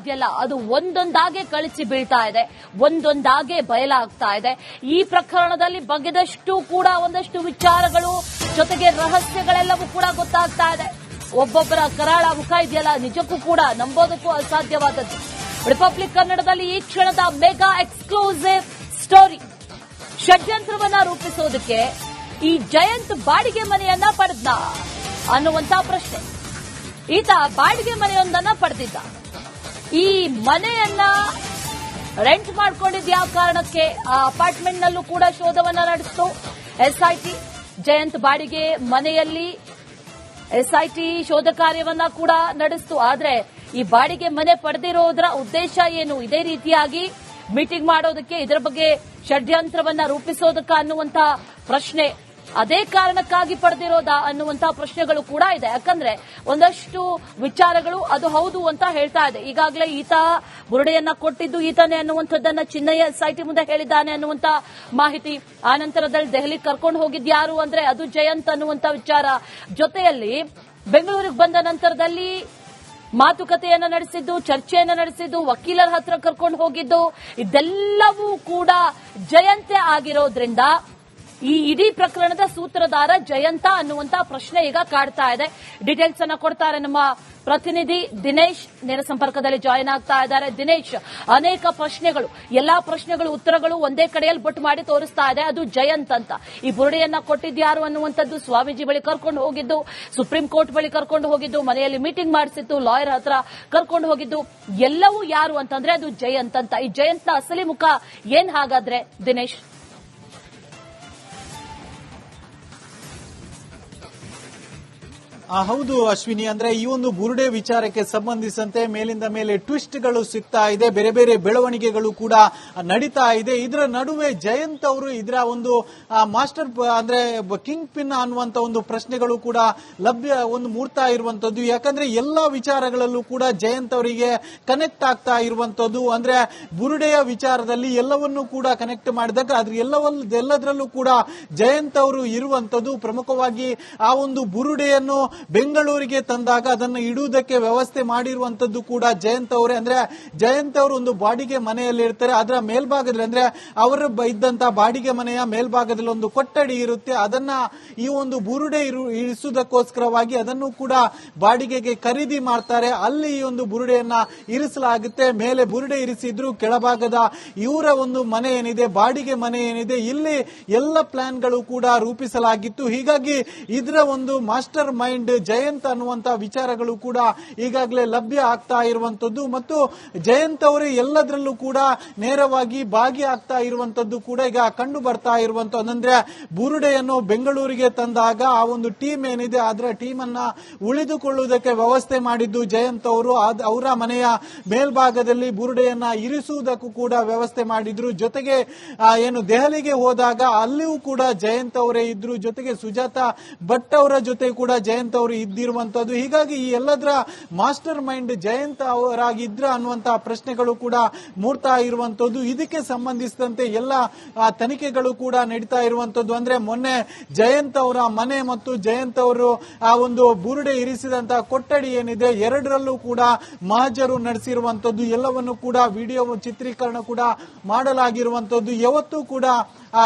ಇದೆಯಲ್ಲ ಅದು ಒಂದೊಂದಾಗೆ ಕಳಿಸಿ ಬೀಳ್ತಾ ಇದೆ, ಒಂದೊಂದಾಗೆ ಬಯಲಾಗ್ತಾ ಇದೆ. ಈ ಪ್ರಕರಣದಲ್ಲಿ ಬಗೆದಷ್ಟು ಕೂಡ ಒಂದಷ್ಟು ವಿಚಾರಗಳು ಜೊತೆಗೆ ರಹಸ್ಯಗಳೆಲ್ಲವೂ ಕೂಡ ಗೊತ್ತಾಗ್ತಾ ಇದೆ. ಒಬ್ಬೊಬ್ಬರ ಕರಾಳ ಮುಖ ಇದೆಯಲ್ಲ ನಿಜಕ್ಕೂ ಕೂಡ ನಂಬೋದಕ್ಕೂ ಅಸಾಧ್ಯವಾದದ್ದು. ರಿಪಬ್ಲಿಕ್ ಕನ್ನಡದಲ್ಲಿ ಈ ಕ್ಷಣದ ಮೆಗಾ ಎಕ್ಸ್ಕ್ಲೂಸಿವ್ ಸ್ಟೋರಿ. ಷಡ್ಯಂತ್ರವನ್ನ ರೂಪಿಸೋದಕ್ಕೆ ಈ ಜಯಂತ್ ಬಾಡಿಗೆ ಮನೆಯನ್ನ ಪಡೆದ ಅನ್ನುವಂತ ಪ್ರಶ್ನೆ. ಈತ ಬಾಡಿಗೆ ಮನೆಯೊಂದನ್ನ ಪಡೆದಿದ್ದ. ಈ ಮನೆಯನ್ನ ರೆಂಟ್ ಮಾಡ್ಕೊಂಡಿದ್ದ ಯಾವ ಕಾರಣಕ್ಕೆ ಆ ಅಪಾರ್ಟ್ಮೆಂಟ್ ನಲ್ಲೂ ಕೂಡ ಶೋಧವನ್ನ ನಡೆಸಿತು ಎಸ್ಐಟಿ. ಜಯಂತ್ ಬಾಡಿಗೆ ಮನೆಯಲ್ಲಿ ಎಸ್ಐಟಿ ಶೋಧ ಕಾರ್ಯವನ್ನ ಕೂಡ ನಡೆಸಿತು. ಆದ್ರೆ ಈ ಬಾಡಿಗೆ ಮನೆ ಪಡೆದಿರೋದ್ರ ಉದ್ದೇಶ ಏನು? ಇದೇ ರೀತಿಯಾಗಿ ಮೀಟಿಂಗ್ ಮಾಡೋದಕ್ಕೆ, ಇದರ ಬಗ್ಗೆ ಷಡ್ಯಂತ್ರವನ್ನ ರೂಪಿಸೋದಕ್ಕ ಅನ್ನುವಂತ ಪ್ರಶ್ನೆ, ಅದೇ ಕಾರಣಕ್ಕಾಗಿ ಪಡೆದಿರೋದಾ ಅನ್ನುವಂತಹ ಪ್ರಶ್ನೆಗಳು ಕೂಡ ಇದೆ. ಯಾಕಂದ್ರೆ ಒಂದಷ್ಟು ವಿಚಾರಗಳು ಅದು ಹೌದು ಅಂತ ಹೇಳ್ತಾ ಇದೆ. ಈಗಾಗಲೇ ಈತ ಬುರುಡೆಯನ್ನ ಕೊಟ್ಟಿದ್ದು ಈತನೇ ಅನ್ನುವಂಥದ್ದನ್ನ ಚಿನ್ನಯ್ಯ ಎಸ್ಐಟಿ ಮುಂದೆ ಹೇಳಿದ್ದಾನೆ ಅನ್ನುವಂತ ಮಾಹಿತಿ. ಆ ನಂತರದಲ್ಲಿ ದೆಹಲಿ ಕರ್ಕೊಂಡು ಹೋಗಿದ್ಯಾರು ಅಂದ್ರೆ ಅದು ಜಯಂತ್ ಅನ್ನುವಂತ ವಿಚಾರ. ಜೊತೆಯಲ್ಲಿ ಬೆಂಗಳೂರಿಗೆ ಬಂದ ನಂತರದಲ್ಲಿ ಮಾತುಕತೆಯನ್ನ ನಡೆಸಿದ್ದು, ಚರ್ಚೆಯನ್ನ ನಡೆಸಿದ್ದು, ವಕೀಲರ ಹತ್ರ ಕರ್ಕೊಂಡು ಹೋಗಿದ್ದು, ಇದೆಲ್ಲವೂ ಕೂಡ ಜಯಂತೆ ಆಗಿರೋದ್ರಿಂದ ಈ ಇಡೀ ಪ್ರಕರಣದ ಸೂತ್ರಧಾರ ಜಯಂತ ಅನ್ನುವಂತ ಪ್ರಶ್ನೆ ಈಗ ಕಾಡ್ತಾ ಇದೆ. ಡೀಟೇಲ್ಸ್ ಅನ್ನ ಕೊಡ್ತಾರೆ ನಮ್ಮ ಪ್ರತಿನಿಧಿ ದಿನೇಶ್, ನೇರ ಸಂಪರ್ಕದಲ್ಲಿ ಜಾಯಿನ್ ಆಗ್ತಾ ಇದ್ದಾರೆ. ದಿನೇಶ್, ಅನೇಕ ಪ್ರಶ್ನೆಗಳು, ಎಲ್ಲಾ ಪ್ರಶ್ನೆಗಳು ಉತ್ತರಗಳು ಒಂದೇ ಕಡೆಯಲ್ಲಿ ಬೊಟ್ಟು ಮಾಡಿ ತೋರಿಸ್ತಾ ಇದೆ, ಅದು ಜಯಂತ್ ಅಂತ. ಈ ಬುರುಡೆಯನ್ನ ಕೊಟ್ಟಿದ್ಯಾರು ಅನ್ನುವಂಥದ್ದು, ಸ್ವಾಮೀಜಿ ಬಳಿ ಕರ್ಕೊಂಡು ಹೋಗಿದ್ದು, ಸುಪ್ರೀಂ ಕೋರ್ಟ್ ಬಳಿ ಕರ್ಕೊಂಡು ಹೋಗಿದ್ದು, ಮನೆಯಲ್ಲಿ ಮೀಟಿಂಗ್ ಮಾಡಿಸಿದ್ದು, ಲಾಯರ್ ಹತ್ರ ಕರ್ಕೊಂಡು ಹೋಗಿದ್ದು, ಎಲ್ಲವೂ ಯಾರು ಅಂತಂದ್ರೆ ಅದು ಜಯಂತ್ ಅಂತ. ಈ ಜಯಂತ್ನ ಅಸಲಿ ಮುಖ ಏನ್ ಹಾಗಾದ್ರೆ ದಿನೇಶ್? ಹೌದು ಅಶ್ವಿನಿ, ಅಂದ್ರೆ ಈ ಒಂದು ಬುರುಡೆ ವಿಚಾರಕ್ಕೆ ಸಂಬಂಧಿಸಿದಂತೆ ಮೇಲಿಂದ ಮೇಲೆ ಟ್ವಿಸ್ಟ್ಗಳು ಸಿಗ್ತಾ ಇದೆ, ಬೇರೆ ಬೇರೆ ಬೆಳವಣಿಗೆಗಳು ಕೂಡ ನಡೀತಾ ಇದೆ. ಇದರ ನಡುವೆ ಜಯಂತ್ ಅವರು ಇದರ ಒಂದು ಮಾಸ್ಟರ್ ಅಂದ್ರೆ ಕಿಂಗ್ ಪಿನ್ ಅನ್ನುವಂತ ಒಂದು ಪ್ರಶ್ನೆಗಳು ಕೂಡ ಮೂಡ್ತಾ ಇರುವಂತದ್ದು. ಯಾಕಂದ್ರೆ ಎಲ್ಲಾ ವಿಚಾರಗಳಲ್ಲೂ ಕೂಡ ಜಯಂತ್ ಅವರಿಗೆ ಕನೆಕ್ಟ್ ಆಗ್ತಾ ಇರುವಂತದ್ದು. ಅಂದ್ರೆ ಬುರುಡೆಯ ವಿಚಾರದಲ್ಲಿ ಎಲ್ಲವನ್ನೂ ಕೂಡ ಕನೆಕ್ಟ್ ಮಾಡಿದಾಗ ಅದ್ರ ಎಲ್ಲದರಲ್ಲೂ ಕೂಡ ಜಯಂತ್ ಅವರು ಇರುವಂತದ್ದು. ಪ್ರಮುಖವಾಗಿ ಆ ಒಂದು ಬುರುಡೆಯನ್ನು ಬೆಂಗಳೂರಿಗೆ ತಂದಾಗ ಅದನ್ನು ಇಡುವುದಕ್ಕೆ ವ್ಯವಸ್ಥೆ ಮಾಡಿರುವಂತದ್ದು ಕೂಡ ಜಯಂತ್ ಅವರೇ. ಅಂದ್ರೆ ಜಯಂತ್ ಅವರು ಒಂದು ಬಾಡಿಗೆ ಮನೆಯಲ್ಲಿ ಇರ್ತಾರೆ. ಅದರ ಮೇಲ್ಭಾಗದಲ್ಲಿ ಅಂದ್ರೆ ಅವರು ಇದ್ದಂತ ಬಾಡಿಗೆ ಮನೆಯ ಮೇಲ್ಭಾಗದಲ್ಲಿ ಒಂದು ಕೊಠಡಿ ಇರುತ್ತೆ. ಅದನ್ನ ಈ ಒಂದು ಬುರುಡೆ ಇರಿಸುವುದಕ್ಕೋಸ್ಕರವಾಗಿ ಅದನ್ನು ಕೂಡ ಬಾಡಿಗೆಗೆ ಖರೀದಿ ಮಾಡ್ತಾರೆ. ಅಲ್ಲಿ ಈ ಒಂದು ಬುರುಡೆಯನ್ನ ಇರಿಸಲಾಗುತ್ತೆ. ಮೇಲೆ ಬುರುಡೆ ಇರಿಸಿದ್ರು, ಕೆಳಭಾಗದ ಇವರ ಒಂದು ಮನೆ ಏನಿದೆ, ಬಾಡಿಗೆ ಮನೆ ಏನಿದೆ, ಇಲ್ಲಿ ಎಲ್ಲ ಪ್ಲಾನ್ಗಳು ಕೂಡ ರೂಪಿಸಲಾಗಿತ್ತು. ಹೀಗಾಗಿ ಇದರ ಒಂದು ಮಾಸ್ಟರ್ ಮೈಂಡ್ ಜಯಂತ್ ಅನ್ನುವಂತ ವಿಚಾರಗಳು ಕೂಡ ಈಗಾಗಲೇ ಲಭ್ಯ ಆಗ್ತಾ ಇರುವಂತದ್ದು. ಮತ್ತು ಜಯಂತ್ ಅವರೇ ಎಲ್ಲದರಲ್ಲೂ ಕೂಡ ನೇರವಾಗಿ ಭಾಗಿಯಾಗ್ತಾ ಇರುವಂತದ್ದು ಕೂಡ ಈಗ ಕಂಡು ಬರ್ತಾ ಇರುವಂತದ್ದು. ಅಂದ್ರೆ ಬುರುಡೆಯನ್ನು ಬೆಂಗಳೂರಿಗೆ ತಂದಾಗ ಆ ಒಂದು ಟೀಮ್ ಏನಿದೆ ಅದರ ಟೀಮ್ ಅನ್ನ ಉಳಿದುಕೊಳ್ಳುವುದಕ್ಕೆ ವ್ಯವಸ್ಥೆ ಮಾಡಿದ್ದು ಜಯಂತ್ ಅವರು. ಅವರ ಮನೆಯ ಮೇಲ್ಭಾಗದಲ್ಲಿ ಬುರುಡೆಯನ್ನ ಇರಿಸುವುದಕ್ಕೂ ಕೂಡ ವ್ಯವಸ್ಥೆ ಮಾಡಿದ್ರು. ಜೊತೆಗೆ ಏನು ದೆಹಲಿಗೆ ಹೋದಾಗ ಅಲ್ಲಿಯೂ ಕೂಡ ಜಯಂತ್ ಅವರೇ ಇದ್ರು. ಜೊತೆಗೆ ಸುಜಾತ ಭಟ್ ಅವರ ಜೊತೆ ಕೂಡ ಜಯಂತ್ ಅವರು ಇದ್ದಿರುವಂತದ್ದು. ಹೀಗಾಗಿ ಈ ಎಲ್ಲದರ ಮಾಸ್ಟರ್ ಮೈಂಡ್ ಜಯಂತ್ ಅವರಾಗಿದ್ರ ಅನ್ನುವಂತಹ ಪ್ರಶ್ನೆಗಳು ಕೂಡ ಮೂಡ್ತಾ ಇರುವಂತದ್ದು. ಇದಕ್ಕೆ ಸಂಬಂಧಿಸಿದಂತೆ ಎಲ್ಲ ತನಿಖೆಗಳು ಕೂಡ ನಡೀತಾ ಇರುವಂತದ್ದು. ಅಂದ್ರೆ ಮೊನ್ನೆ ಜಯಂತ್ ಅವರ ಮನೆ ಮತ್ತು ಜಯಂತ್ ಅವರು ಆ ಒಂದು ಬುರುಡೆ ಇರಿಸಿದಂತಹ ಕೊಠಡಿ ಏನಿದೆ ಎರಡರಲ್ಲೂ ಕೂಡ ಮಹಜರು ನಡೆಸಿರುವಂತದ್ದು. ಎಲ್ಲವನ್ನು ಕೂಡ ವಿಡಿಯೋ ಚಿತ್ರೀಕರಣ ಕೂಡ ಮಾಡಲಾಗಿರುವಂತದ್ದು. ಯಾವತ್ತೂ ಕೂಡ ಆ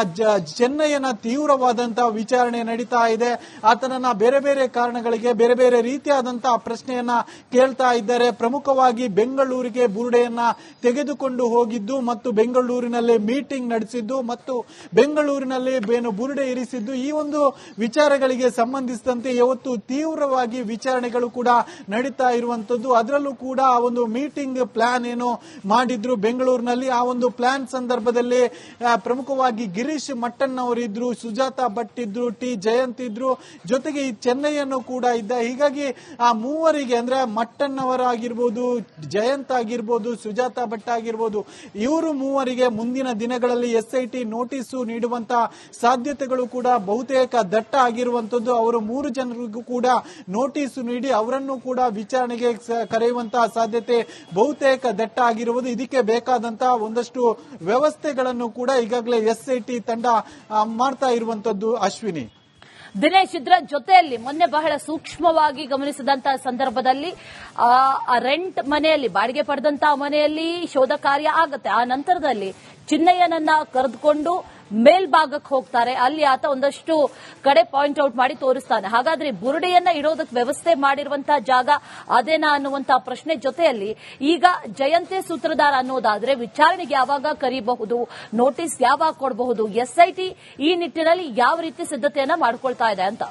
ಚೆನ್ನಯ್ಯನ ತೀವ್ರವಾದಂತಹ ವಿಚಾರಣೆ ನಡೀತಾ ಇದೆ. ಆತನನ್ನ ಬೇರೆ ಬೇರೆ ಕಾರಣಗಳಿಗೆ ಬೇರೆ ಬೇರೆ ರೀತಿಯಾದಂತಹ ಪ್ರಶ್ನೆಯನ್ನ ಕೇಳ್ತಾ ಇದ್ದಾರೆ. ಪ್ರಮುಖವಾಗಿ ಬೆಂಗಳೂರಿಗೆ ಬುರುಡೆಯನ್ನ ತೆಗೆದುಕೊಂಡು ಹೋಗಿದ್ದು ಮತ್ತು ಬೆಂಗಳೂರಿನಲ್ಲಿ ಮೀಟಿಂಗ್ ನಡೆಸಿದ್ದು ಮತ್ತು ಬೆಂಗಳೂರಿನಲ್ಲಿ ಬುರುಡೆ ಇರಿಸಿದ್ದು, ಈ ಒಂದು ವಿಚಾರಗಳಿಗೆ ಸಂಬಂಧಿಸಿದಂತೆ ಯಾವತ್ತು ತೀವ್ರವಾಗಿ ವಿಚಾರಣೆಗಳು ಕೂಡ ನಡೀತಾ ಇರುವಂತದ್ದು. ಅದರಲ್ಲೂ ಕೂಡ ಆ ಒಂದು ಮೀಟಿಂಗ್ ಪ್ಲಾನ್ ಏನು ಮಾಡಿದ್ರು ಬೆಂಗಳೂರಿನಲ್ಲಿ, ಆ ಒಂದು ಪ್ಲಾನ್ ಸಂದರ್ಭದಲ್ಲಿ ಪ್ರಮುಖವಾಗಿ ಗಿರೀಶ್ ಮಟ್ಟನ್ ಅವರಿದ್ರು, ಸುಜಾತ ಭಟ್ ಇದ್ರು, ಟಿ ಜಯಂತ್ ಇದ್ರು, ಜೊತೆಗೆ ಈ ಚೆನ್ನೈಯನ್ನು ಕೂಡ ಇದ್ದ. ಹೀಗಾಗಿ ಆ ಮೂವರಿಗೆ ಅಂದ್ರೆ ಮಟ್ಟನ್ ಅವರಾಗಿರ್ಬೋದು, ಜಯಂತ್ ಆಗಿರ್ಬೋದು, ಸುಜಾತ ಭಟ್ ಆಗಿರ್ಬೋದು, ಇವರು ಮೂವರಿಗೆ ಮುಂದಿನ ದಿನಗಳಲ್ಲಿ ಎಸ್ಐಟಿ ನೋಟಿಸ್ ನೀಡುವಂತಹ ಸಾಧ್ಯತೆಗಳು ಕೂಡ ಬಹುತೇಕ ದಟ್ಟ ಆಗಿರುವಂತದ್ದು. ಅವರು 3 ಜನರಿಗೂ ಕೂಡ ನೋಟಿಸ್ ನೀಡಿ ಅವರನ್ನು ಕೂಡ ವಿಚಾರಣೆಗೆ ಕರೆಯುವಂತಹ ಸಾಧ್ಯತೆ ಬಹುತೇಕ ದಟ್ಟ ಆಗಿರುವುದು. ಇದಕ್ಕೆ ಬೇಕಾದಂತಹ ಒಂದಷ್ಟು ವ್ಯವಸ್ಥೆಗಳನ್ನು ಕೂಡ ಈಗಾಗಲೇ ಎಸ್ಐಟಿ ತಂಡ ಮಾಡ್ತಾ ಇರುವಂತದ್ದು. ಅಶ್ವಿನಿ, ದಿನೇಶ್ ಇದರ ಜೊತೆಯಲ್ಲಿ ಮೊನ್ನೆ ಬಹಳ ಸೂಕ್ಷ್ಮವಾಗಿ ಗಮನಿಸಿದಂತಹ ಸಂದರ್ಭದಲ್ಲಿ ಆ ರೆಂಟ್ ಮನೆಯಲ್ಲಿ ಬಾಡಿಗೆ ಪಡೆದಂತಹ ಮನೆಯಲ್ಲಿ ಶೋಧ ಕಾರ್ಯ ಆಗುತ್ತೆ. ಆ ನಂತರದಲ್ಲಿ ಚಿನ್ನಯ್ಯನನ್ನ ಕರೆದುಕೊಂಡು ಮೇಲ್ಭಾಗಕ್ಕೆ ಹೋಗ್ತಾರೆ. ಅಲ್ಲಿ ಆತ ಒಂದಷ್ಟು ಕಡೆ ಪಾಯಿಂಟ್ ಔಟ್ ಮಾಡಿ ತೋರಿಸ್ತಾನೆ. ಹಾಗಾದ್ರೆ ಬುರುಡೆಯನ್ನ ಇಡೋದಕ್ಕೆ ವ್ಯವಸ್ಥೆ ಮಾಡಿರುವಂತಹ ಜಾಗ ಅದೇನಾ ಅನ್ನುವಂತಹ ಪ್ರಶ್ನೆ ಜೊತೆಯಲ್ಲಿ ಈಗ ಜಯಂತೆ ಸೂತ್ರಧಾರ ಅನ್ನೋದಾದ್ರೆ ವಿಚಾರಣೆಗೆ ಯಾವಾಗ ಕರೀಬಹುದು, ನೋಟಿಸ್ ಯಾವಾಗ ಕೊಡಬಹುದು, ಎಸ್ಐಟಿ ಈ ನಿಟ್ಟಿನಲ್ಲಿ ಯಾವ ರೀತಿ ಸಿದ್ಧತೆಯನ್ನ ಮಾಡ್ಕೊಳ್ತಾ ಇದೆ ಅಂತ.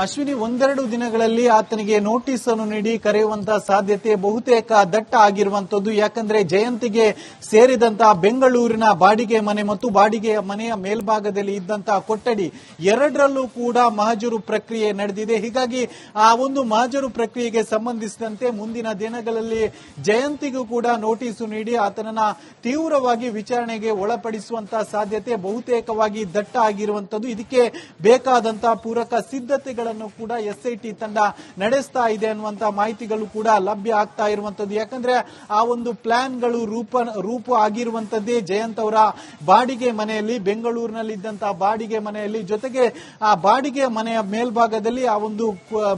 ಅಶ್ವಿನಿ, ಒಂದೆರಡು ದಿನಗಳಲ್ಲಿ ಆತನಿಗೆ ನೋಟಿಸ್ ಅನ್ನು ನೀಡಿ ಕರೆಯುವಂತಹ ಸಾಧ್ಯತೆ ಬಹುತೇಕ ದಟ್ಟ ಆಗಿರುವಂತದ್ದು. ಯಾಕಂದ್ರೆ ಜಯಂತಿಗೆ ಸೇರಿದಂತಹ ಬೆಂಗಳೂರಿನ ಬಾಡಿಗೆ ಮನೆ ಮತ್ತು ಬಾಡಿಗೆ ಮನೆಯ ಮೇಲ್ಭಾಗದಲ್ಲಿ ಇದ್ದಂತಹ ಕೊಠಡಿ ಎರಡರಲ್ಲೂ ಕೂಡ ಮಹಜರು ಪ್ರಕ್ರಿಯೆ ನಡೆದಿದೆ. ಹೀಗಾಗಿ ಆ ಒಂದು ಮಹಜರು ಪ್ರಕ್ರಿಯೆಗೆ ಸಂಬಂಧಿಸಿದಂತೆ ಮುಂದಿನ ದಿನಗಳಲ್ಲಿ ಜಯಂತಿಗೂ ಕೂಡ ನೋಟಿಸ್ ನೀಡಿ ಆತನನ್ನ ತೀವ್ರವಾಗಿ ವಿಚಾರಣೆಗೆ ಒಳಪಡಿಸುವಂತಹ ಸಾಧ್ಯತೆ ಬಹುತೇಕವಾಗಿ ದಟ್ಟ ಆಗಿರುವಂತದ್ದು. ಇದಕ್ಕೆ ಬೇಕಾದಂತಹ ಪೂರಕ ಸಿದ್ಧತೆಗಳು ಕೂಡ ಎಸ್ಐಟಿ ತಂಡ ನಡೆಸ್ತಾ ಇದೆ ಅನ್ನುವಂತಹ ಮಾಹಿತಿಗಳು ಕೂಡ ಲಭ್ಯ ಆಗ್ತಾ ಇರುವಂತದ್ದು. ಯಾಕಂದ್ರೆ ಆ ಒಂದು ಪ್ಲಾನ್ಗಳು ರೂಪ ಆಗಿರುವಂತದ್ದೇ ಜಯಂತ್ ಅವರ ಬಾಡಿಗೆ ಮನೆಯಲ್ಲಿ, ಬೆಂಗಳೂರಿನಲ್ಲಿದ್ದಂತಹ ಬಾಡಿಗೆ ಮನೆಯಲ್ಲಿ. ಜೊತೆಗೆ ಆ ಬಾಡಿಗೆ ಮನೆಯ ಮೇಲ್ಭಾಗದಲ್ಲಿ ಆ ಒಂದು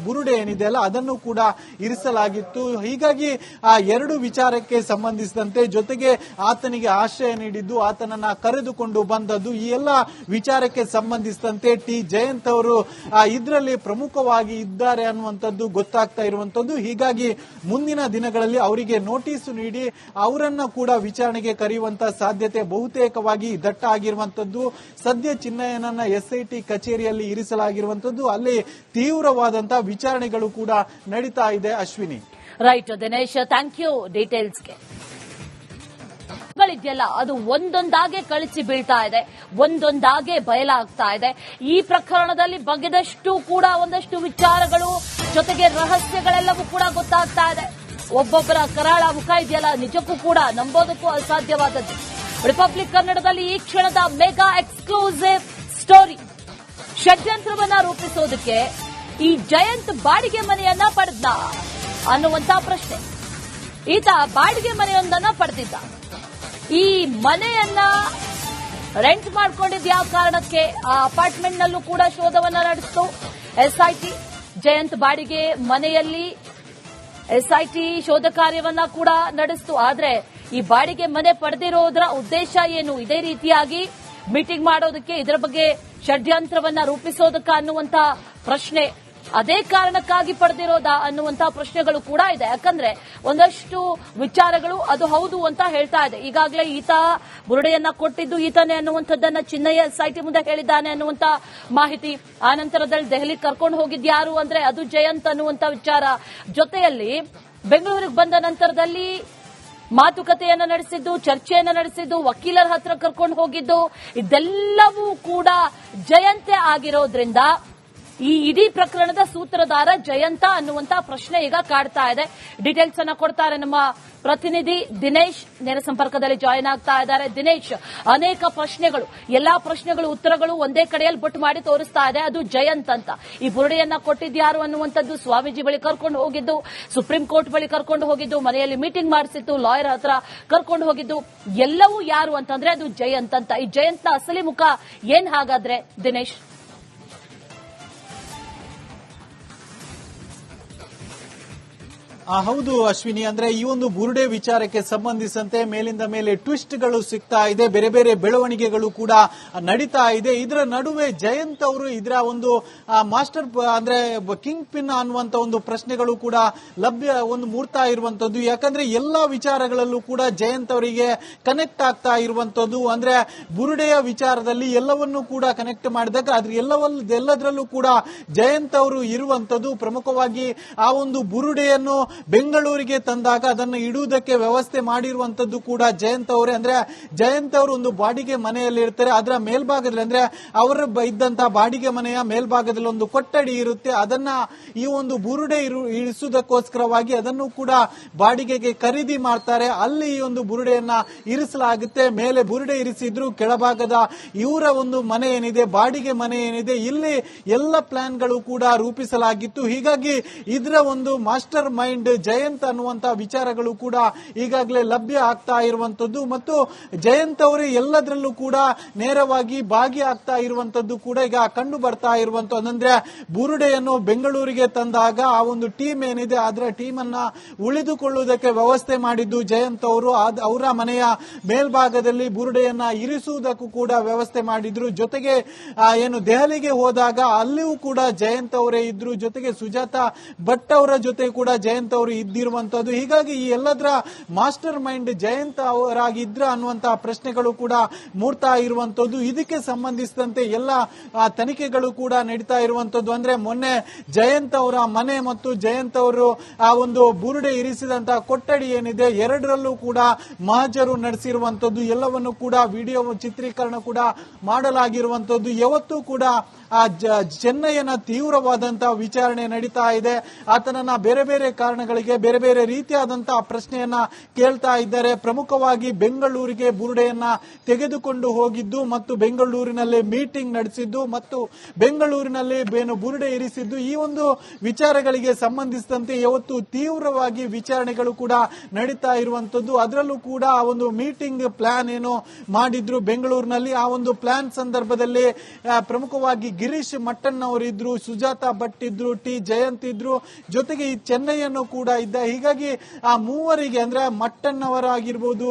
ಬುರುಡೆ ಏನಿದೆ ಅಲ್ಲ ಅದನ್ನು ಕೂಡ ಇರಿಸಲಾಗಿತ್ತು. ಹೀಗಾಗಿ ಆ ಎರಡು ವಿಚಾರಕ್ಕೆ ಸಂಬಂಧಿಸಿದಂತೆ ಜೊತೆಗೆ ಆತನಿಗೆ ಆಶ್ರಯ ನೀಡಿದ್ದು, ಆತನನ್ನ ಕರೆದುಕೊಂಡು ಬಂದದ್ದು, ಈ ಎಲ್ಲ ವಿಚಾರಕ್ಕೆ ಸಂಬಂಧಿಸಿದಂತೆ ಜಯಂತ್ ಅವರು ಇದರಲ್ಲಿ ಪ್ರಮುಖವಾಗಿ ಇದ್ದಾರೆ ಅನ್ನುವಂಥದ್ದು ಗೊತ್ತಾಗ್ತಾ ಇರುವಂತದ್ದು. ಹೀಗಾಗಿ ಮುಂದಿನ ದಿನಗಳಲ್ಲಿ ಅವರಿಗೆ ನೋಟಿಸ್ ನೀಡಿ ಅವರನ್ನ ಕೂಡ ವಿಚಾರಣೆಗೆ ಕರೆಯುವಂತಹ ಸಾಧ್ಯತೆ ಬಹುತೇಕವಾಗಿ ದಟ್ಟ ಆಗಿರುವಂತದ್ದು. ಸದ್ಯ ಚಿನ್ನಯ್ಯನನ್ನ ಎಸ್ಐಟಿ ಕಚೇರಿಯಲ್ಲಿ ಇರಿಸಲಾಗಿರುವಂತದ್ದು. ಅಲ್ಲಿ ತೀವ್ರವಾದಂತಹ ವಿಚಾರಣೆಗಳು ಕೂಡ ನಡೀತಾ ಇದೆ. Ashwini, right Dinesh, thank you ಡೀಟೇಲ್ಸ್ಗೆ. ಇದೆಯಲ್ಲ ಅದು ಒಂದೊಂದಾಗೆ ಕಳಿಸಿ ಬೀಳ್ತಾ ಇದೆ, ಒಂದೊಂದಾಗೆ ಬಯಲಾಗ್ತಾ ಇದೆ. ಈ ಪ್ರಕರಣದಲ್ಲಿ ಬಗೆದಷ್ಟು ಕೂಡ ಒಂದಷ್ಟು ವಿಚಾರಗಳು ಜೊತೆಗೆ ರಹಸ್ಯಗಳೆಲ್ಲವೂ ಕೂಡ ಗೊತ್ತಾಗ್ತಾ ಇದೆ. ಒಬ್ಬೊಬ್ಬರ ಕರಾಳ ಮುಖ ಇದೆಯಲ್ಲ ನಿಜಕ್ಕೂ ಕೂಡ ನಂಬೋದಕ್ಕೂ ಅಸಾಧ್ಯವಾದದ್ದು. ರಿಪಬ್ಲಿಕ್ ಕನ್ನಡದಲ್ಲಿ ಈ ಕ್ಷಣದ ಮೆಗಾ ಎಕ್ಸ್ಕ್ಲೂಸಿವ್ ಸ್ಟೋರಿ. ಷಡ್ಯಂತ್ರವನ್ನ ರೂಪಿಸೋದಕ್ಕೆ ಈ ಜಯಂತ್ ಬಾಡಿಗೆ ಮನೆಯನ್ನ ಪಡೆದ ಅನ್ನುವಂತ ಪ್ರಶ್ನೆ. ಈತ ಬಾಡಿಗೆ ಮನೆಯೊಂದನ್ನ ಪಡೆದಿದ್ದ. ಈ ಮನೆಯನ್ನ ರೆಂಟ್ ಮಾಡ್ಕೊಂಡಿದ್ದ ಯಾವ ಕಾರಣಕ್ಕೆ ಆ ಅಪಾರ್ಟ್ಮೆಂಟ್ ನಲ್ಲೂ ಕೂಡ ಶೋಧವನ್ನ ನಡೆಸಿತು ಎಸ್ಐಟಿ. ಜಯಂತ್ ಬಾಡಿಗೆ ಮನೆಯಲ್ಲಿ ಎಸ್ಐಟಿ ಶೋಧ ಕಾರ್ಯವನ್ನ ಕೂಡ ನಡೆಸಿತು. ಆದ್ರೆ ಈ ಬಾಡಿಗೆ ಮನೆ ಪಡೆದಿರೋದ್ರ ಉದ್ದೇಶ ಏನು? ಇದೇ ರೀತಿಯಾಗಿ ಮೀಟಿಂಗ್ ಮಾಡೋದಕ್ಕೆ, ಇದರ ಬಗ್ಗೆ ಷಡ್ಯಂತ್ರವನ್ನ ರೂಪಿಸೋದಕ್ಕ ಅನ್ನುವಂತ ಪ್ರಶ್ನೆ, ಅದೇ ಕಾರಣಕ್ಕಾಗಿ ಪಡೆದಿರೋದಾ ಅನ್ನುವಂತಹ ಪ್ರಶ್ನೆಗಳು ಕೂಡ ಇದೆ. ಯಾಕಂದ್ರೆ ಒಂದಷ್ಟು ವಿಚಾರಗಳು ಅದು ಹೌದು ಅಂತ ಹೇಳ್ತಾ ಇದೆ. ಈಗಾಗಲೇ ಈತ ಬುರುಡೆಯನ್ನ ಕೊಟ್ಟಿದ್ದು ಈತನೇ ಅನ್ನುವಂಥದ್ದನ್ನ ಚಿನ್ನಯ್ಯ ಎಸ್ಐಟಿ ಮುಂದೆ ಹೇಳಿದ್ದಾನೆ ಅನ್ನುವಂತ ಮಾಹಿತಿ. ಆ ನಂತರದಲ್ಲಿ ದೆಹಲಿ ಕರ್ಕೊಂಡು ಹೋಗಿದ್ಯಾರು ಅಂದ್ರೆ ಅದು ಜಯಂತ್ ಅನ್ನುವಂತ ವಿಚಾರ. ಜೊತೆಯಲ್ಲಿ ಬೆಂಗಳೂರಿಗೆ ಬಂದ ನಂತರದಲ್ಲಿ ಮಾತುಕತೆಯನ್ನ ನಡೆಸಿದ್ದು, ಚರ್ಚೆಯನ್ನ ನಡೆಸಿದ್ದು, ವಕೀಲರ ಹತ್ರ ಕರ್ಕೊಂಡು ಹೋಗಿದ್ದು, ಇದೆಲ್ಲವೂ ಕೂಡ ಜಯಂತೆ ಆಗಿರೋದ್ರಿಂದ ಈ ಇಡೀ ಪ್ರಕರಣದ ಸೂತ್ರಧಾರ ಜಯಂತ ಅನ್ನುವಂತ ಪ್ರಶ್ನೆ ಈಗ ಕಾಡ್ತಾ ಇದೆ. ಡೀಟೇಲ್ಸ್ ಅನ್ನ ಕೊಡ್ತಾರೆ ನಮ್ಮ ಪ್ರತಿನಿಧಿ ದಿನೇಶ್, ನೇರ ಸಂಪರ್ಕದಲ್ಲಿ ಜಾಯಿನ್ ಆಗ್ತಾ ಇದ್ದಾರೆ. ದಿನೇಶ್, ಅನೇಕ ಪ್ರಶ್ನೆಗಳು, ಎಲ್ಲಾ ಪ್ರಶ್ನೆಗಳು ಉತ್ತರಗಳು ಒಂದೇ ಕಡೆಯಲ್ಲಿ ಬೊಟ್ಟು ಮಾಡಿ ತೋರಿಸ್ತಾ ಇದೆ, ಅದು ಜಯಂತ್ ಅಂತ. ಈ ಬುರುಡೆಯನ್ನ ಕೊಟ್ಟಿದ್ಯಾರು ಅನ್ನುವಂಥದ್ದು, ಸ್ವಾಮೀಜಿ ಬಳಿ ಕರ್ಕೊಂಡು ಹೋಗಿದ್ದು, ಸುಪ್ರೀಂ ಕೋರ್ಟ್ ಬಳಿ ಕರ್ಕೊಂಡು ಹೋಗಿದ್ದು, ಮನೆಯಲ್ಲಿ ಮೀಟಿಂಗ್ ಮಾಡಿಸಿತ್ತು, ಲಾಯರ್ ಹತ್ರ ಕರ್ಕೊಂಡು ಹೋಗಿದ್ದು, ಎಲ್ಲವೂ ಯಾರು ಅಂತಂದ್ರೆ ಅದು ಜಯಂತ್ ಅಂತ. ಈ ಜಯಂತ್ನ ಅಸಲಿ ಮುಖ ಏನ್ ಹಾಗಾದ್ರೆ ದಿನೇಶ್? ಹೌದು ಅಶ್ವಿನಿ, ಅಂದ್ರೆ ಈ ಒಂದು ಬುರುಡೆ ವಿಚಾರಕ್ಕೆ ಸಂಬಂಧಿಸಿದಂತೆ ಮೇಲಿಂದ ಮೇಲೆ ಟ್ವಿಸ್ಟ್ಗಳು ಸಿಗ್ತಾ ಇದೆ, ಬೇರೆ ಬೇರೆ ಬೆಳವಣಿಗೆಗಳು ಕೂಡ ನಡೀತಾ ಇದೆ. ಇದರ ನಡುವೆ ಜಯಂತ್ ಅವರು ಇದರ ಒಂದು ಮಾಸ್ಟರ್ ಅಂದ್ರೆ ಕಿಂಗ್ ಪಿನ್ ಅನ್ನುವಂತ ಒಂದು ಪ್ರಶ್ನೆಗಳು ಕೂಡ ಮೂಡ್ತಾ ಇರುವಂತದ್ದು. ಯಾಕಂದ್ರೆ ಎಲ್ಲಾ ವಿಚಾರಗಳಲ್ಲೂ ಕೂಡ ಜಯಂತ್ ಅವರಿಗೆ ಕನೆಕ್ಟ್ ಆಗ್ತಾ ಇರುವಂತದ್ದು. ಅಂದ್ರೆ ಬುರುಡೆಯ ವಿಚಾರದಲ್ಲಿ ಎಲ್ಲವನ್ನೂ ಕೂಡ ಕನೆಕ್ಟ್ ಮಾಡಿದಾಗ ಅದ್ರ ಎಲ್ಲದರಲ್ಲೂ ಕೂಡ ಜಯಂತ್ ಅವರು ಇರುವಂತದ್ದು. ಪ್ರಮುಖವಾಗಿ ಆ ಒಂದು ಬುರುಡೆಯನ್ನು ಬೆಂಗಳೂರಿಗೆ ತಂದಾಗ ಅದನ್ನು ಇಡುವುದಕ್ಕೆ ವ್ಯವಸ್ಥೆ ಮಾಡಿರುವಂತದ್ದು ಕೂಡ ಜಯಂತ್ ಅವರೇ. ಅಂದ್ರೆ ಜಯಂತ್ ಅವರು ಒಂದು ಬಾಡಿಗೆ ಮನೆಯಲ್ಲಿ ಇರ್ತಾರೆ, ಅದರ ಮೇಲ್ಭಾಗದಲ್ಲಿ ಅಂದ್ರೆ ಅವರ ಇದ್ದಂತಹ ಬಾಡಿಗೆ ಮನೆಯ ಮೇಲ್ಭಾಗದಲ್ಲಿ ಒಂದು ಕೊಠಡಿ ಇರುತ್ತೆ. ಅದನ್ನ ಈ ಒಂದು ಬುರುಡೆ ಇರಿಸುವುದಕ್ಕೋಸ್ಕರವಾಗಿ ಅದನ್ನು ಕೂಡ ಬಾಡಿಗೆಗೆ ಖರೀದಿ ಮಾಡ್ತಾರೆ. ಅಲ್ಲಿ ಈ ಒಂದು ಬುರುಡೆಯನ್ನ ಇರಿಸಲಾಗುತ್ತೆ. ಮೇಲೆ ಬುರುಡೆ ಇರಿಸಿದ್ರು, ಕೆಳಭಾಗದ ಇವರ ಒಂದು ಮನೆ ಏನಿದೆ, ಬಾಡಿಗೆ ಮನೆ ಏನಿದೆ, ಇಲ್ಲಿ ಎಲ್ಲ ಪ್ಲಾನ್ಗಳು ಕೂಡ ರೂಪಿಸಲಾಗಿತ್ತು. ಹೀಗಾಗಿ ಇದರ ಒಂದು ಮಾಸ್ಟರ್ ಮೈಂಡ್ ಮೈಂಡ್ ಜಯಂತ್ ಅನ್ನುವಂತ ವಿಚಾರಗಳು ಕೂಡ ಈಗಾಗಲೇ ಲಭ್ಯ ಆಗ್ತಾ ಇರುವಂತದ್ದು ಮತ್ತು ಜಯಂತ್ ಅವರೇ ಎಲ್ಲದರಲ್ಲೂ ಕೂಡ ನೇರವಾಗಿ ಭಾಗಿಯಾಗ್ತಾ ಇರುವಂತದ್ದು ಕೂಡ ಈಗ ಕಂಡು ಬರ್ತಾ ಇರುವಂತದ್ದು. ಅಂದ್ರೆ ಬುರುಡೆಯನ್ನು ಬೆಂಗಳೂರಿಗೆ ತಂದಾಗ ಆ ಒಂದು ಟೀಮ್ ಏನಿದೆ ಅದರ ಟೀಮ್ ಅನ್ನ ಉಳಿದುಕೊಳ್ಳುವುದಕ್ಕೆ ವ್ಯವಸ್ಥೆ ಮಾಡಿದ್ದು ಜಯಂತ್ ಅವರು. ಅವರ ಮನೆಯ ಮೇಲ್ಭಾಗದಲ್ಲಿ ಬುರುಡೆಯನ್ನ ಇರಿಸುವುದಕ್ಕೂ ಕೂಡ ವ್ಯವಸ್ಥೆ ಮಾಡಿದ್ರು. ಜೊತೆಗೆ ಏನು ದೆಹಲಿಗೆ ಹೋದಾಗ ಅಲ್ಲಿಯೂ ಕೂಡ ಜಯಂತ್ ಅವರೇ ಇದ್ರು. ಜೊತೆಗೆ ಸುಜಾತ ಭಟ್ ಅವರ ಜೊತೆ ಕೂಡ ಜಯಂತ್ ಅವರು ಇದ್ದಿರುವಂತದ್ದು. ಹೀಗಾಗಿ ಈ ಎಲ್ಲದರ ಮಾಸ್ಟರ್ ಮೈಂಡ್ ಜಯಂತ್ ಅವರಾಗಿದ್ರ ಅನ್ನುವಂತಹ ಪ್ರಶ್ನೆಗಳು ಕೂಡ ಮೂಡ್ತಾ ಇರುವಂತದ್ದು. ಇದಕ್ಕೆ ಸಂಬಂಧಿಸಿದಂತೆ ಎಲ್ಲ ತನಿಖೆಗಳು ಕೂಡ ನಡೀತಾ ಇರುವಂತದ್ದು. ಅಂದ್ರೆ ಮೊನ್ನೆ ಜಯಂತ್ ಅವರ ಮನೆ ಮತ್ತು ಜಯಂತ್ ಅವರು ಆ ಒಂದು ಬುರುಡೆ ಇರಿಸಿದಂತಹ ಕೊಠಡಿ ಏನಿದೆ ಎರಡರಲ್ಲೂ ಕೂಡ ಮಹಜರು ನಡೆಸಿರುವಂತದ್ದು. ಎಲ್ಲವನ್ನು ಕೂಡ ವಿಡಿಯೋ ಚಿತ್ರೀಕರಣ ಕೂಡ ಮಾಡಲಾಗಿರುವಂತದ್ದು. ಯಾವತ್ತೂ ಕೂಡ ಆ ಚೆನ್ನಯ್ಯನ ತೀವ್ರವಾದಂತಹ ವಿಚಾರಣೆ ನಡೀತಾ ಇದೆ. ಆತನನ್ನ ಬೇರೆ ಬೇರೆ ಕಾರಣಗಳಿಗೆ ಬೇರೆ ಬೇರೆ ರೀತಿಯಾದಂತಹ ಪ್ರಶ್ನೆಯನ್ನ ಕೇಳ್ತಾ ಇದ್ದಾರೆ. ಪ್ರಮುಖವಾಗಿ ಬೆಂಗಳೂರಿಗೆ ಬುರುಡೆಯನ್ನ ತೆಗೆದುಕೊಂಡು ಹೋಗಿದ್ದು ಮತ್ತು ಬೆಂಗಳೂರಿನಲ್ಲಿ ಮೀಟಿಂಗ್ ನಡೆಸಿದ್ದು ಮತ್ತು ಬೆಂಗಳೂರಿನಲ್ಲಿ ಬುರುಡೆ ಇರಿಸಿದ್ದು, ಈ ಒಂದು ವಿಚಾರಗಳಿಗೆ ಸಂಬಂಧಿಸಿದಂತೆ ಯಾವತ್ತು ತೀವ್ರವಾಗಿ ವಿಚಾರಣೆಗಳು ಕೂಡ ನಡೀತಾ ಇರುವಂತದ್ದು. ಅದರಲ್ಲೂ ಕೂಡ ಆ ಒಂದು ಮೀಟಿಂಗ್ ಪ್ಲಾನ್ ಏನು ಮಾಡಿದ್ರು ಬೆಂಗಳೂರಿನಲ್ಲಿ, ಆ ಒಂದು ಪ್ಲಾನ್ ಸಂದರ್ಭದಲ್ಲಿ ಪ್ರಮುಖವಾಗಿ ಗಿರೀಶ್ ಮಟ್ಟನ್ ಅವರಿದ್ರು, ಸುಜಾತ ಭಟ್ ಇದ್ರು, ಟಿ ಜಯಂತ್ ಇದ್ರು, ಜೊತೆಗೆ ಈ ಚೆನ್ನೈಯನ್ನು ಕೂಡ ಇದ್ದ. ಹೀಗಾಗಿ ಆ ಮೂವರಿಗೆ ಅಂದ್ರೆ ಮಟ್ಟನ್ ಅವರಾಗಿರ್ಬೋದು,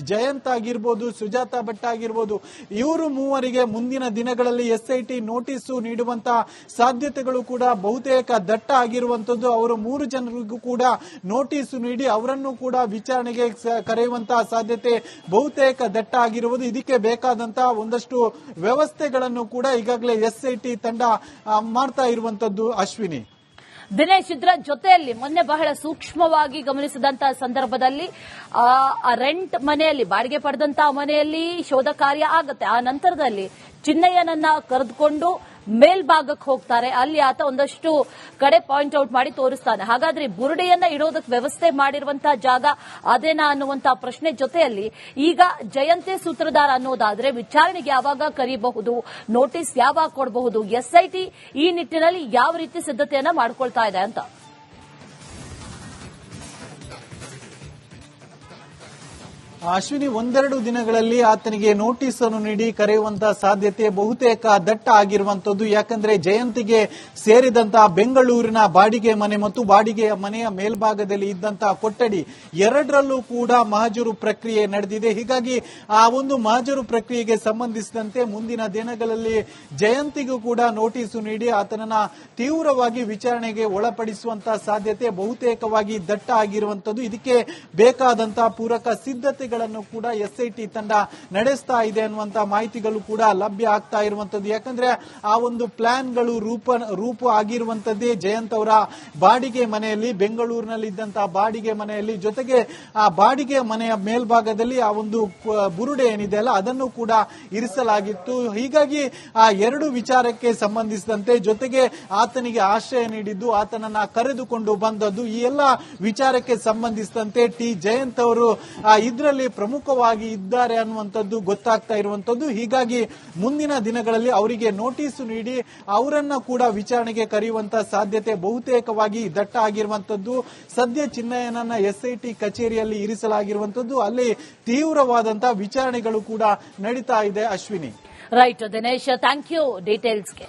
ಜಯಂತ್ ಆಗಿರ್ಬೋದು, ಸುಜಾತ ಭಟ್ ಆಗಿರ್ಬೋದು, ಇವರು ಮೂವರಿಗೆ ಮುಂದಿನ ದಿನಗಳಲ್ಲಿ ಎಸ್ಐಟಿ ನೋಟಿಸ್ ನೀಡುವಂತಹ ಸಾಧ್ಯತೆಗಳು ಕೂಡ ಬಹುತೇಕ ದಟ್ಟ ಆಗಿರುವಂತದ್ದು. ಅವರು 3 ಜನರಿಗೂ ಕೂಡ ನೋಟಿಸ್ ನೀಡಿ ಅವರನ್ನು ಕೂಡ ವಿಚಾರಣೆಗೆ ಕರೆಯುವಂತಹ ಸಾಧ್ಯತೆ ಬಹುತೇಕ ದಟ್ಟ ಆಗಿರುವುದು. ಇದಕ್ಕೆ ಬೇಕಾದಂತಹ ಒಂದಷ್ಟು ವ್ಯವಸ್ಥೆಗಳನ್ನು ಕೂಡ ಈಗಾಗಲೇ ಎಸ್ಐಟಿ ತಂಡ ಮಾಡ್ತಾ ಇರುವಂತದ್ದು. ಅಶ್ವಿನಿ, ದಿನೇಶ್, ಇದರ ಜೊತೆಯಲ್ಲಿ ಮೊನ್ನೆ ಬಹಳ ಸೂಕ್ಷ್ಮವಾಗಿ ಗಮನಿಸಿದಂತಹ ಸಂದರ್ಭದಲ್ಲಿ ಆ ರೆಂಟ್ ಮನೆಯಲ್ಲಿ, ಬಾಡಿಗೆ ಪಡೆದಂತಹ ಮನೆಯಲ್ಲಿ ಶೋಧ ಕಾರ್ಯ ಆಗುತ್ತೆ. ಆ ನಂತರದಲ್ಲಿ ಚಿನ್ನಯ್ಯನನ್ನ ಕರೆದುಕೊಂಡು ಮೇಲ್ಭಾಗಕ್ಕೆ ಹೋಗ್ತಾರೆ. ಅಲ್ಲಿ ಆತ ಒಂದಷ್ಟು ಕಡೆ ಪಾಯಿಂಟ್ ಔಟ್ ಮಾಡಿ ತೋರಿಸ್ತಾನೆ. ಹಾಗಾದ್ರೆ ಬುರುಡೆಯನ್ನ ಇಡೋದಕ್ಕೆ ವ್ಯವಸ್ಥೆ ಮಾಡಿರುವಂತಹ ಜಾಗ ಅದೇನಾ ಅನ್ನುವಂತಹ ಪ್ರಶ್ನೆ ಜೊತೆಯಲ್ಲಿ ಈಗ ಜಯಂತೆ ಸೂತ್ರಧಾರ ಅನ್ನೋದಾದ್ರೆ ವಿಚಾರಣೆಗೆ ಯಾವಾಗ ಕರೀಬಹುದು, ನೋಟಿಸ್ ಯಾವಾಗ ಕೊಡಬಹುದು, ಎಸ್ಐಟಿ ಈ ನಿಟ್ಟಿನಲ್ಲಿ ಯಾವ ರೀತಿ ಸಿದ್ಧತೆಯನ್ನ ಮಾಡ್ಕೊಳ್ತಾ ಇದೆ ಅಂತ. ಅಶ್ವಿನಿ, ಒಂದೆರಡು ದಿನಗಳಲ್ಲಿ ಆತನಿಗೆ ನೋಟಿಸ್ ಅನ್ನು ನೀಡಿ ಕರೆಯುವಂತಹ ಸಾಧ್ಯತೆ ಬಹುತೇಕ ದಟ್ಟ ಆಗಿರುವಂತದ್ದು. ಯಾಕಂದ್ರೆ ಜಯಂತಿಗೆ ಸೇರಿದಂತಹ ಬೆಂಗಳೂರಿನ ಬಾಡಿಗೆ ಮನೆ ಮತ್ತು ಬಾಡಿಗೆಯ ಮನೆಯ ಮೇಲ್ಭಾಗದಲ್ಲಿ ಇದ್ದಂತಹ ಕೊಠಡಿ ಎರಡರಲ್ಲೂ ಕೂಡ ಮಹಜರು ಪ್ರಕ್ರಿಯೆ ನಡೆದಿದೆ. ಹೀಗಾಗಿ ಆ ಒಂದು ಮಹಜರು ಪ್ರಕ್ರಿಯೆಗೆ ಸಂಬಂಧಿಸಿದಂತೆ ಮುಂದಿನ ದಿನಗಳಲ್ಲಿ ಜಯಂತಿಗೂ ಕೂಡ ನೋಟಿಸ್ ನೀಡಿ ಆತನನ್ನ ತೀವ್ರವಾಗಿ ವಿಚಾರಣೆಗೆ ಒಳಪಡಿಸುವಂತಹ ಸಾಧ್ಯತೆ ಬಹುತೇಕವಾಗಿ ದಟ್ಟ ಆಗಿರುವಂತದ್ದು. ಇದಕ್ಕೆ ಬೇಕಾದಂತಹ ಪೂರಕ ಸಿದ್ಧತೆಗಳು ಕೂಡ ಎಸ್ಐಟಿ ತಂಡ ನಡೆಸ್ತಾ ಇದೆ ಅನ್ನುವಂತಹ ಮಾಹಿತಿಗಳು ಕೂಡ ಲಭ್ಯ ಆಗ್ತಾ ಇರುವಂತದ್ದು. ಯಾಕಂದ್ರೆ ಆ ಒಂದು ಪ್ಲಾನ್ಗಳು ರೂಪ ಆಗಿರುವಂತದ್ದೇ ಜಯಂತ್ ಅವರ ಬಾಡಿಗೆ ಮನೆಯಲ್ಲಿ, ಬೆಂಗಳೂರಿನಲ್ಲಿ ಇದ್ದಂತಹ ಬಾಡಿಗೆ ಮನೆಯಲ್ಲಿ. ಜೊತೆಗೆ ಆ ಬಾಡಿಗೆ ಮನೆಯ ಮೇಲ್ಭಾಗದಲ್ಲಿ ಆ ಒಂದು ಬುರುಡೆ ಏನಿದೆ ಅಲ್ಲ ಅದನ್ನು ಕೂಡ ಇರಿಸಲಾಗಿತ್ತು. ಹೀಗಾಗಿ ಆ ಎರಡು ವಿಚಾರಕ್ಕೆ ಸಂಬಂಧಿಸಿದಂತೆ ಜೊತೆಗೆ ಆತನಿಗೆ ಆಶ್ರಯ ನೀಡಿದ್ದು, ಆತನನ್ನ ಕರೆದುಕೊಂಡು ಬಂದದ್ದು, ಈ ಎಲ್ಲ ವಿಚಾರಕ್ಕೆ ಸಂಬಂಧಿಸಿದಂತೆ ಟಿ ಜಯಂತ್ ಅವರು ಇದರಲ್ಲಿ ಪ್ರಮುಖವಾಗಿ ಇದ್ದಾರೆ ಅನ್ನುವಂಥದ್ದು ಗೊತ್ತಾಗ್ತಾ ಇರುವಂತದ್ದು. ಹೀಗಾಗಿ ಮುಂದಿನ ದಿನಗಳಲ್ಲಿ ಅವರಿಗೆ ನೋಟಿಸ್ ನೀಡಿ ಅವರನ್ನ ಕೂಡ ವಿಚಾರಣೆಗೆ ಕರೆಯುವಂತಹ ಸಾಧ್ಯತೆ ಬಹುತೇಕವಾಗಿ ದಟ್ಟ ಆಗಿರುವಂತದ್ದು. ಸದ್ಯ ಚಿನ್ನಯ್ಯನನ್ನ ಎಸ್ಐಟಿ ಕಚೇರಿಯಲ್ಲಿ ಇರಿಸಲಾಗಿರುವಂತದ್ದು. ಅಲ್ಲಿ ತೀವ್ರವಾದಂತಹ ವಿಚಾರಣೆಗಳು ಕೂಡ ನಡೀತಾ ಇದೆ. Ashwini, right Dinesh, thank you ಡೀಟೇಲ್ಸ್ಗೆ.